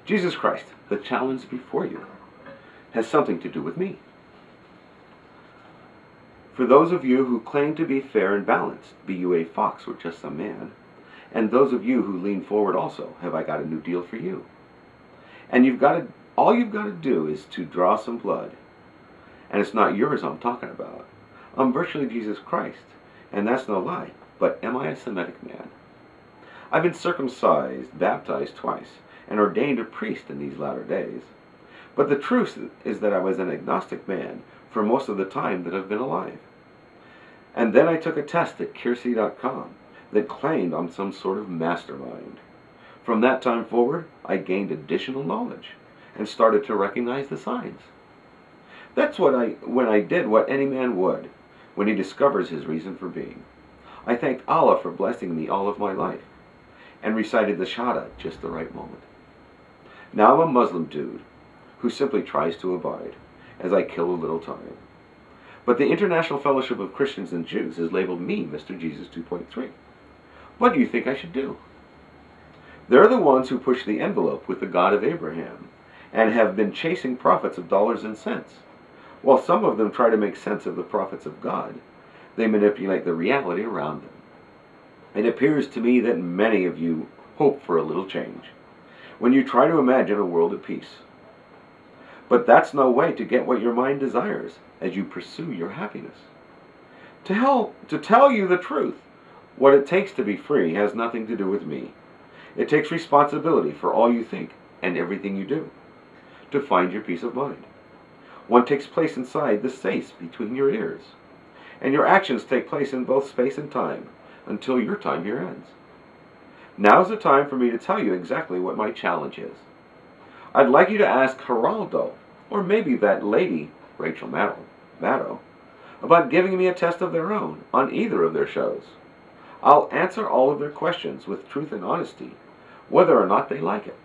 Jesus Christ, the challenge before you, has something to do with me. For those of you who claim to be fair and balanced, be you a fox or just a man, and those of you who lean forward also, have I got a new deal for you. And all you've got to do is to draw some blood. And it's not yours I'm talking about. I'm virtually Jesus Christ, and that's no lie. But am I a Semitic man? I've been circumcised, baptized twice, and ordained a priest in these latter days. But the truth is that I was an agnostic man for most of the time that I've been alive. And then I took a test at Kiersey.com that claimed I'm some sort of mastermind. From that time forward, I gained additional knowledge and started to recognize the signs. That's when I did what any man would when he discovers his reason for being. I thanked Allah for blessing me all of my life and recited the Shahada at just the right moment. Now I'm a Muslim dude who simply tries to abide as I kill a little time. But the International Fellowship of Christians and Jews has labeled me Mr. Jesus 2.3. What do you think I should do? They're the ones who push the envelope with the God of Abraham and have been chasing prophets of dollars and cents. While some of them try to make sense of the prophets of God, they manipulate the reality around them. It appears to me that many of you hope for a little change when you try to imagine a world at peace. But that's no way to get what your mind desires as you pursue your happiness. To tell you the truth, what it takes to be free has nothing to do with me. It takes responsibility for all you think and everything you do to find your peace of mind. One takes place inside the space between your ears, and your actions take place in both space and time until your time here ends. Now's the time for me to tell you exactly what my challenge is. I'd like you to ask Geraldo, or maybe that lady, Rachel Maddow, about giving me a test of their own on either of their shows. I'll answer all of their questions with truth and honesty, whether or not they like it.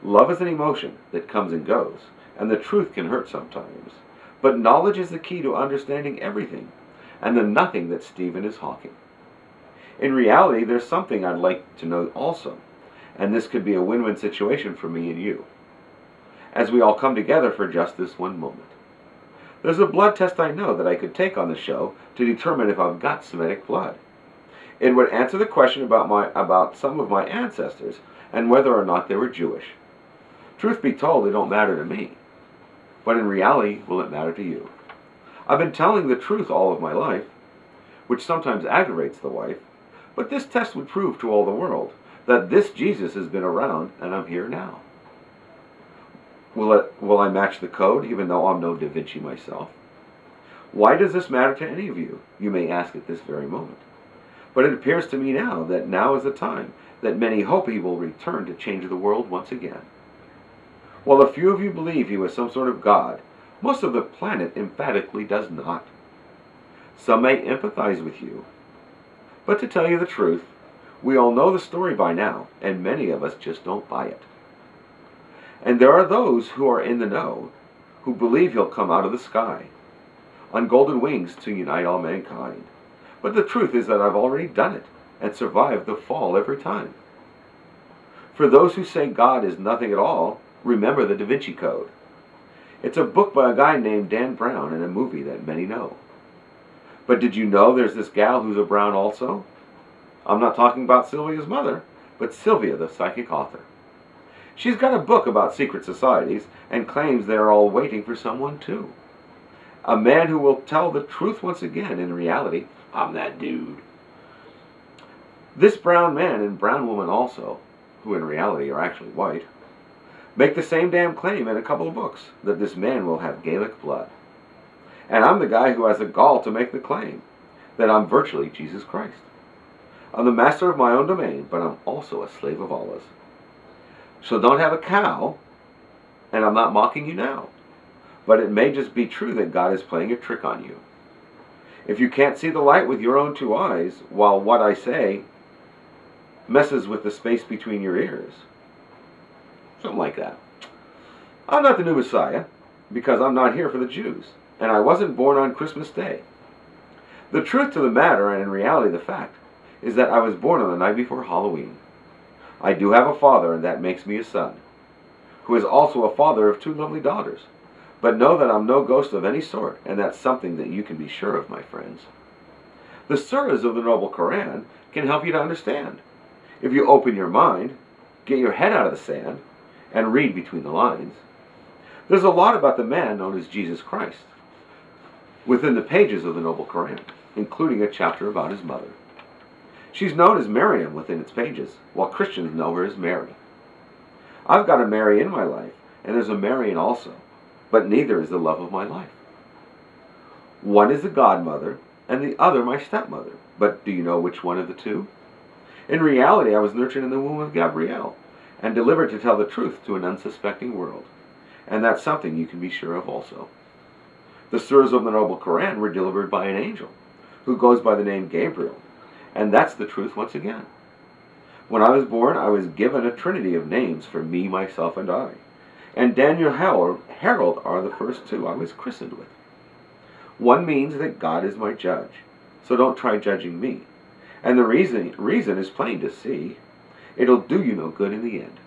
Love is an emotion that comes and goes, and the truth can hurt sometimes. But knowledge is the key to understanding everything, and the nothing that Stephen is hawking. In reality, there's something I'd like to know also, and this could be a win-win situation for me and you, as we all come together for just this one moment. There's a blood test I know that I could take on the show to determine if I've got Semitic blood. It would answer the question about some of my ancestors and whether or not they were Jewish. Truth be told, it don't matter to me. But in reality, will it matter to you? I've been telling the truth all of my life, which sometimes aggravates the wife, but this test would prove to all the world that this Jesus has been around and I'm here now. Will I match the code even though I'm no Da Vinci myself? Why does this matter to any of you? You may ask at this very moment. But it appears to me now that now is the time that many hope he will return to change the world once again. While a few of you believe he was some sort of God, most of the planet emphatically does not. Some may empathize with you, but to tell you the truth, we all know the story by now, and many of us just don't buy it. And there are those who are in the know, who believe he'll come out of the sky, on golden wings to unite all mankind. But the truth is that I've already done it, and survived the fall every time. For those who say God is nothing at all, remember the Da Vinci Code. It's a book by a guy named Dan Brown and a movie that many know. But did you know there's this gal who's a Brown also? I'm not talking about Sylvia's mother, but Sylvia, the psychic author. She's got a book about secret societies and claims they're all waiting for someone too. A man who will tell the truth once again. In reality, I'm that dude. This brown man and brown woman also, who in reality are actually white, make the same damn claim in a couple of books, that this man will have Gaelic blood. And I'm the guy who has the gall to make the claim that I'm virtually Jesus Christ. I'm the master of my own domain, but I'm also a slave of Allah's. So don't have a cow, and I'm not mocking you now. But it may just be true that God is playing a trick on you. If you can't see the light with your own two eyes, while what I say messes with the space between your ears, something like that. I'm not the new Messiah, because I'm not here for the Jews, and I wasn't born on Christmas Day. The truth to the matter, and in reality the fact, is that I was born on the night before Halloween. I do have a father, and that makes me a son. who is also a father of 2 lovely daughters. But know that I'm no ghost of any sort, and that's something that you can be sure of, my friends. The surahs of the Noble Koran can help you to understand. If you open your mind, get your head out of the sand, and read between the lines. There's a lot about the man known as Jesus Christ within the pages of the Noble Koran, including a chapter about his mother. She's known as Maryam within its pages, while Christians know her as Mary. I've got a Mary in my life, and there's a Marian also, but neither is the love of my life. One is the godmother, and the other my stepmother, but do you know which one of the two? In reality, I was nurtured in the womb of Gabrielle, and delivered to tell the truth to an unsuspecting world, and that's something you can be sure of also. The surahs of the Noble Koran were delivered by an angel, who goes by the name Gabriel, and that's the truth once again. When I was born, I was given a trinity of names for me, myself, and I, and Daniel Harold are the first 2 I was christened with. One means that God is my judge, so don't try judging me, and the reason is plain to see. It'll do you no good in the end.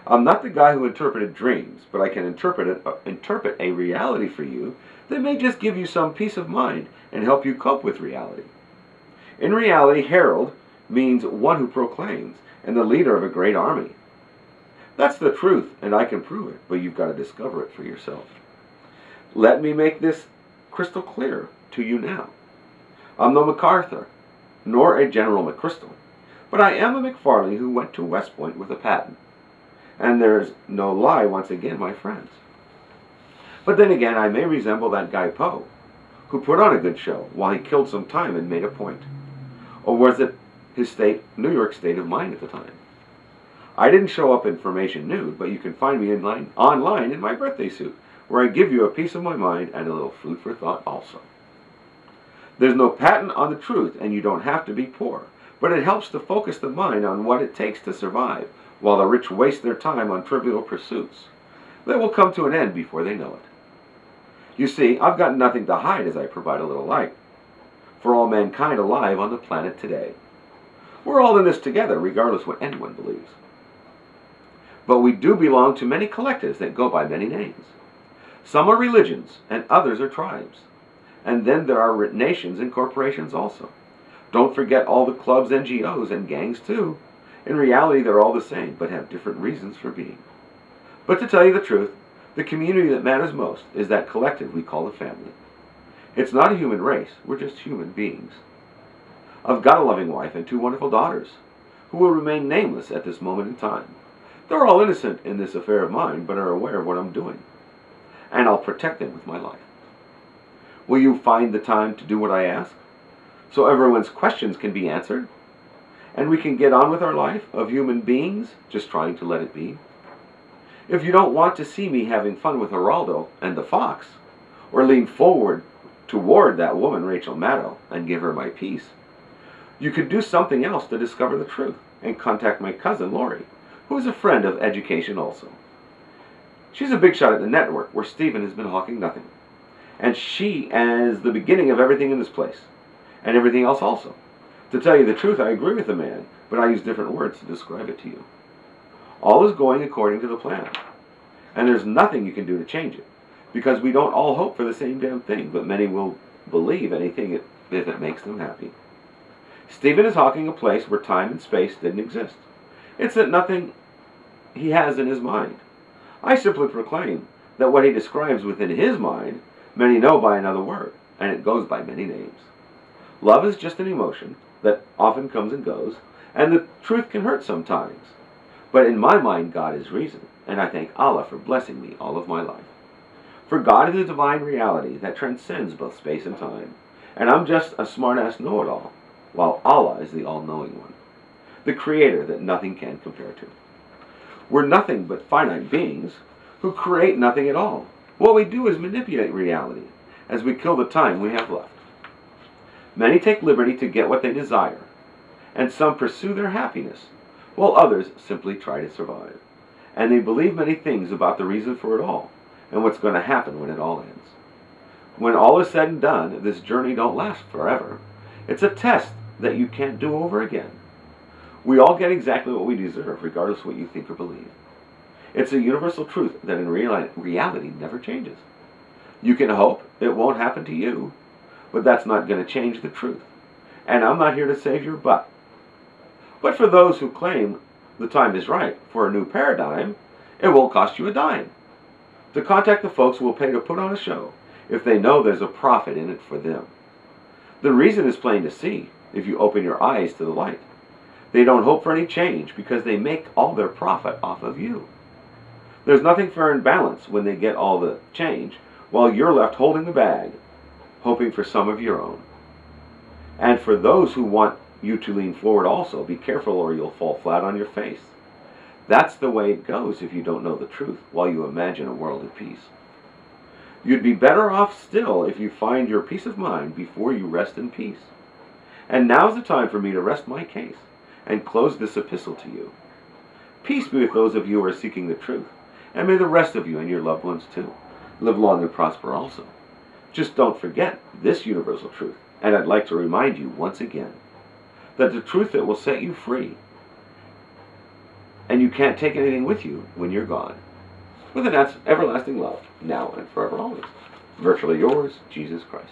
I'm not the guy who interpreted dreams, but I can interpret a reality for you that may just give you some peace of mind and help you cope with reality. In reality, herald means one who proclaims, and the leader of a great army. That's the truth, and I can prove it, but you've got to discover it for yourself. Let me make this crystal clear to you now. I'm no MacArthur, nor a General McChrystal, but I am a McFarlane who went to West Point with a patent. And there's no lie once again, my friends. But then again, I may resemble that guy Poe, who put on a good show while he killed some time and made a point. Or was it his New York state of mind at the time? I didn't show up in formation nude, but you can find me online in my birthday suit, where I give you a piece of my mind and a little food for thought also. There's no patent on the truth, and you don't have to be poor, but it helps to focus the mind on what it takes to survive, while the rich waste their time on trivial pursuits that will come to an end before they know it. You see, I've got nothing to hide as I provide a little light for all mankind alive on the planet today. We're all in this together, regardless what anyone believes. But we do belong to many collectives that go by many names. Some are religions, and others are tribes. And then there are nations and corporations also. Don't forget all the clubs, NGOs, and gangs too. In reality, they're all the same, but have different reasons for being. But to tell you the truth, the community that matters most is that collective we call the family. It's not a human race, we're just human beings. I've got a loving wife and 2 wonderful daughters, who will remain nameless at this moment in time. They're all innocent in this affair of mine, but are aware of what I'm doing. And I'll protect them with my life. Will you find the time to do what I ask, so everyone's questions can be answered? And we can get on with our life of human beings, just trying to let it be. If you don't want to see me having fun with Geraldo and the fox, or lean forward toward that woman, Rachel Maddow, and give her my peace, you could do something else to discover the truth, and contact my cousin Lori, who is a friend of education also. She's a big shot at the network, where Stephen has been hawking nothing. And she is the beginning of everything in this place, and everything else also. To tell you the truth, I agree with the man, but I use different words to describe it to you. All is going according to the plan, and there's nothing you can do to change it, because we don't all hope for the same damn thing, but many will believe anything if it makes them happy. Stephen is hawking a place where time and space didn't exist. It's that nothing he has in his mind. I simply proclaim that what he describes within his mind, many know by another word, and it goes by many names. Love is just an emotion that often comes and goes, and the truth can hurt sometimes. But in my mind, God is reason, and I thank Allah for blessing me all of my life. For God is a divine reality that transcends both space and time, and I'm just a smart-ass know-it-all, while Allah is the all-knowing one, the creator that nothing can compare to. We're nothing but finite beings who create nothing at all. What we do is manipulate reality as we kill the time we have left. Many take liberty to get what they desire, and some pursue their happiness, while others simply try to survive. And they believe many things about the reason for it all, and what's going to happen when it all ends. When all is said and done, this journey don't last forever. It's a test that you can't do over again. We all get exactly what we deserve, regardless of what you think or believe. It's a universal truth that in reality never changes. You can hope it won't happen to you, but that's not going to change the truth. And I'm not here to save your butt. But for those who claim the time is right for a new paradigm, it won't cost you a dime. To contact the folks who will pay to put on a show if they know there's a profit in it for them. The reason is plain to see if you open your eyes to the light. They don't hope for any change because they make all their profit off of you. There's nothing fair and balanced when they get all the change while you're left holding the bag, hoping for some of your own. And for those who want you to lean forward also, be careful or you'll fall flat on your face. That's the way it goes if you don't know the truth while you imagine a world at peace. You'd be better off still if you find your peace of mind before you rest in peace. And now's the time for me to rest my case and close this epistle to you. Peace be with those of you who are seeking the truth, and may the rest of you and your loved ones too live long and prosper also. Just don't forget this universal truth, and I'd like to remind you once again that the truth that will set you free, and you can't take anything with you when you're gone. With an everlasting love, now and forever always. Virtually yours, Jesus Christ.